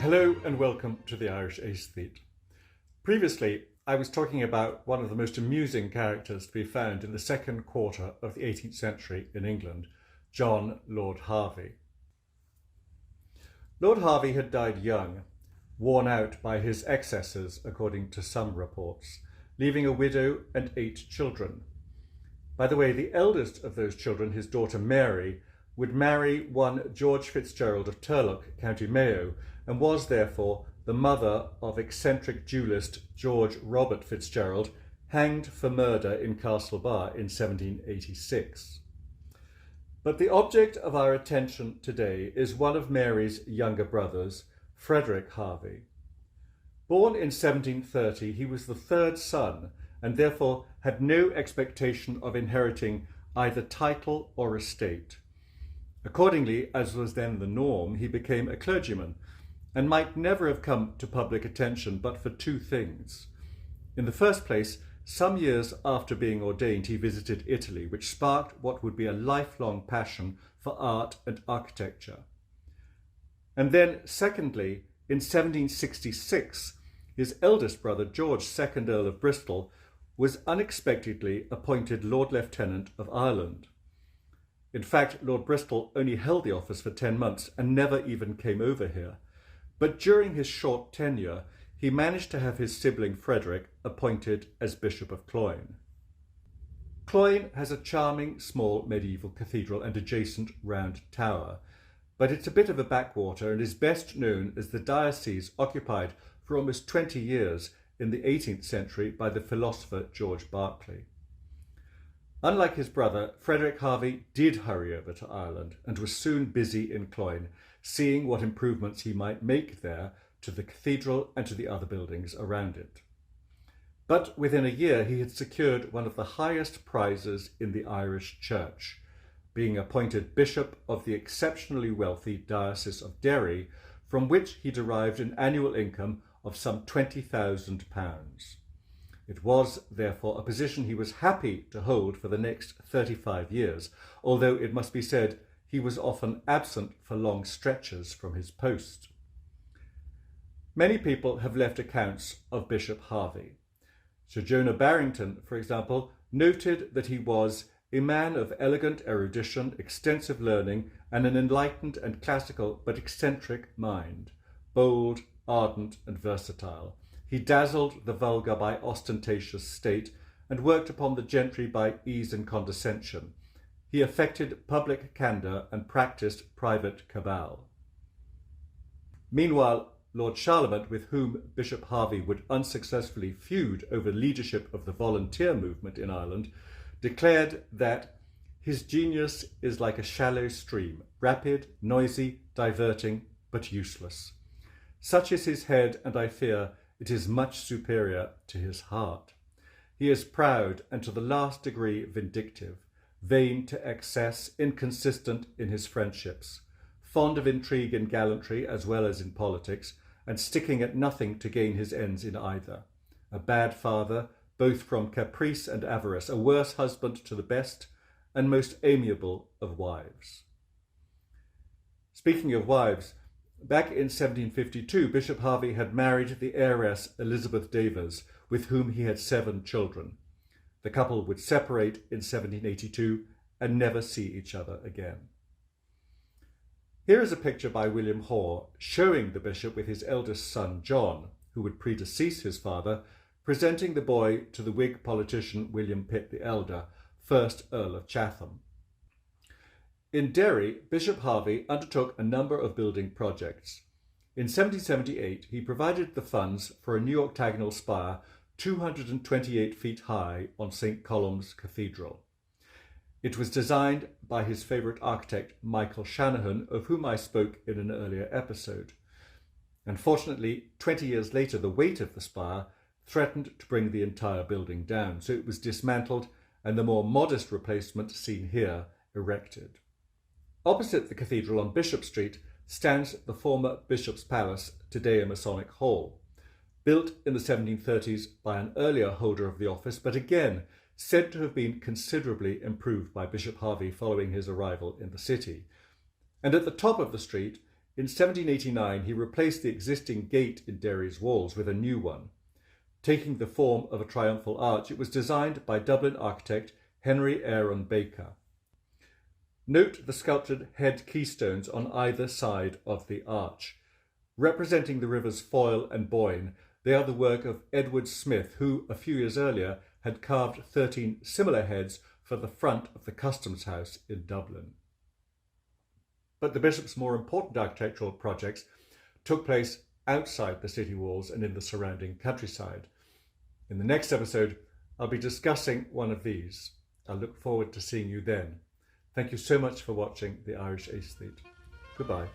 Hello and welcome to the Irish Aesthete. Previously, I was talking about one of the most amusing characters to be found in the second quarter of the 18th century in England, John Lord Hervey. Lord Hervey had died young, worn out by his excesses according to some reports, leaving a widow and 8 children. By the way, the eldest of those children, his daughter Mary, would marry one George Fitzgerald of Turlough, County Mayo, and was therefore the mother of eccentric duellist George Robert Fitzgerald, hanged for murder in Castlebar in 1786. But the object of our attention today is one of Mary's younger brothers, Frederick Hervey. Born in 1730, he was the third son and therefore had no expectation of inheriting either title or estate. Accordingly, as was then the norm, he became a clergyman and might never have come to public attention but for 2 things. In the first place, some years after being ordained, he visited Italy, which sparked what would be a lifelong passion for art and architecture. And then, secondly, in 1766, his eldest brother, George, 2nd Earl of Bristol, was unexpectedly appointed Lord Lieutenant of Ireland. In fact, Lord Bristol only held the office for 10 months and never even came over here. But during his short tenure, he managed to have his sibling Frederick appointed as Bishop of Cloyne. Cloyne has a charming small medieval cathedral and adjacent round tower, but it's a bit of a backwater and is best known as the diocese occupied for almost 20 years in the 18th century by the philosopher George Berkeley. Unlike his brother, Frederick Hervey did hurry over to Ireland and was soon busy in Cloyne, seeing what improvements he might make there to the cathedral and to the other buildings around it. But within a year he had secured one of the highest prizes in the Irish Church, being appointed Bishop of the exceptionally wealthy Diocese of Derry, from which he derived an annual income of some £20,000. It was, therefore, a position he was happy to hold for the next 35 years, although it must be said he was often absent for long stretches from his post. Many people have left accounts of Bishop Hervey. Sir Jonah Barrington, for example, noted that he was a man of elegant erudition, extensive learning, and an enlightened and classical but eccentric mind, bold, ardent, and versatile. He dazzled the vulgar by ostentatious state and worked upon the gentry by ease and condescension. He affected public candour and practised private cabal. Meanwhile, Lord Charlemont, with whom Bishop Hervey would unsuccessfully feud over leadership of the volunteer movement in Ireland, declared that his genius is like a shallow stream, rapid, noisy, diverting, but useless. Such is his head, and I fear it is much superior to his heart. He is proud and to the last degree vindictive, vain to excess, inconsistent in his friendships, fond of intrigue and gallantry as well as in politics, and sticking at nothing to gain his ends in either. A bad father, both from caprice and avarice, a worse husband to the best and most amiable of wives. Speaking of wives, back in 1752, Bishop Hervey had married the heiress Elizabeth Davers, with whom he had 7 children. The couple would separate in 1782 and never see each other again. Here is a picture by William Hoare showing the bishop with his eldest son John, who would predecease his father, presenting the boy to the Whig politician William Pitt the Elder, 1st Earl of Chatham. In Derry, Bishop Hervey undertook a number of building projects. In 1778, he provided the funds for a new octagonal spire 228 feet high on St. Colum's Cathedral. It was designed by his favourite architect, Michael Shanahan, of whom I spoke in an earlier episode. Unfortunately, 20 years later, the weight of the spire threatened to bring the entire building down, so it was dismantled and the more modest replacement seen here erected. Opposite the cathedral on Bishop Street stands the former Bishop's Palace, today a Masonic Hall, built in the 1730s by an earlier holder of the office, but again said to have been considerably improved by Bishop Hervey following his arrival in the city. And at the top of the street In 1789, he replaced the existing gate in Derry's walls with a new one. Taking the form of a triumphal arch, it was designed by Dublin architect Henry Aaron Baker. Note the sculptured head keystones on either side of the arch. Representing the rivers Foyle and Boyne, they are the work of Edward Smith, who, a few years earlier, had carved 13 similar heads for the front of the Customs House in Dublin. But the bishop's more important architectural projects took place outside the city walls and in the surrounding countryside. In the next episode, I'll be discussing one of these. I look forward to seeing you then. Thank you so much for watching The Irish Aesthete. Goodbye.